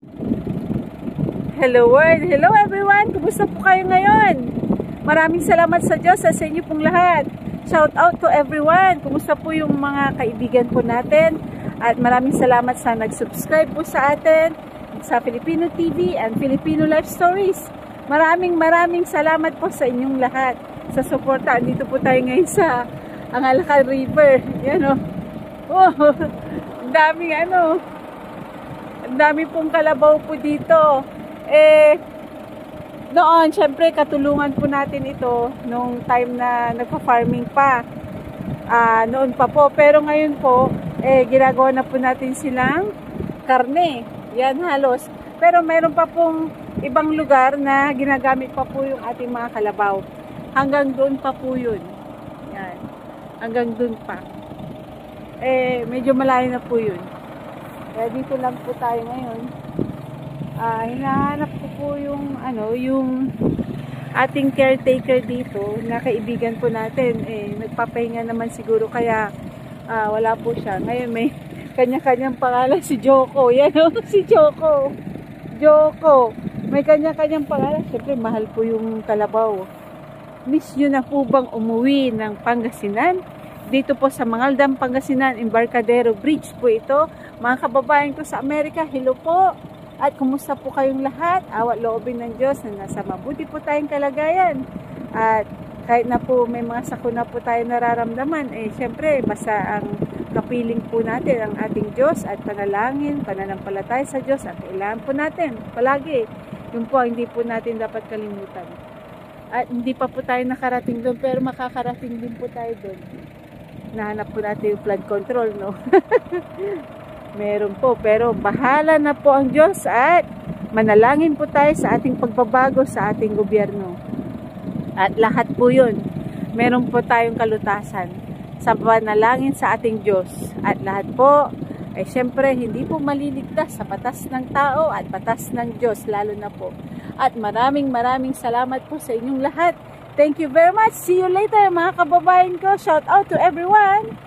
Hello world! Hello everyone! Kumusta po kayo ngayon? Maraming salamat sa Diyos sa inyo pong lahat. Shout out to everyone! Kumusta po yung mga kaibigan po natin? At maraming salamat sa nag-subscribe po sa atin sa Filipino TV and Filipino Life Stories. Maraming salamat po sa inyong lahat sa suporta. Dito po tayo ngayon sa Angalakal River. Yan o. Oh, ang daming ang dami pong kalabaw po dito. Noon, syempre, katulungan po natin ito nung time na nagpa-farming pa. Noon pa po. Pero ngayon po, ginagawa na po natin silang karne. Yan halos. Pero meron pa pong ibang lugar na ginagamit pa po yung ating mga kalabaw. Hanggang doon pa po yun. Yan. Hanggang doon pa. Medyo malayo na po yun. Kaya dito lang po tayo ngayon. Hinahanap ko po yung ating caretaker dito na kaibigan po natin. Nagpapahinga naman siguro kaya wala po siya. Ngayon may kanya-kanyang pangalan si Joko. Yan o, si Joko. Joko. May kanya-kanyang pangalan. Siyempre mahal po yung kalabaw. Miss nyo na po bang umuwi ng Pangasinan? Dito po sa Mangaldam, Pangasinan, Embarcadero Bridge po ito. Mga kababayan ko sa Amerika, hello po. At kumusta po kayong lahat? Awat loobin ng Diyos na nasa mabuti po tayong kalagayan. At kahit na po may mga sakuna po tayo nararamdaman, syempre basta ang kapiling po natin ang ating Diyos at panalangin, pananampalataya sa Diyos at kailangan po natin palagi. Yun po hindi po natin dapat kalimutan. At hindi pa po tayo nakarating doon pero makakarating din po tayo doon. Nahanap po natin yung flood control, no? Meron po, pero bahala na po ang Diyos at manalangin po tayo sa ating pagbabago sa ating gobyerno. At lahat po yun, meron po tayong kalutasan sa panalangin sa ating Diyos. At lahat po, syempre, hindi po maliligtas sa batas ng tao at batas ng Diyos, lalo na po. At maraming salamat po sa inyong lahat. Thank you very much. See you later mga kababayan ko. Shout out to everyone.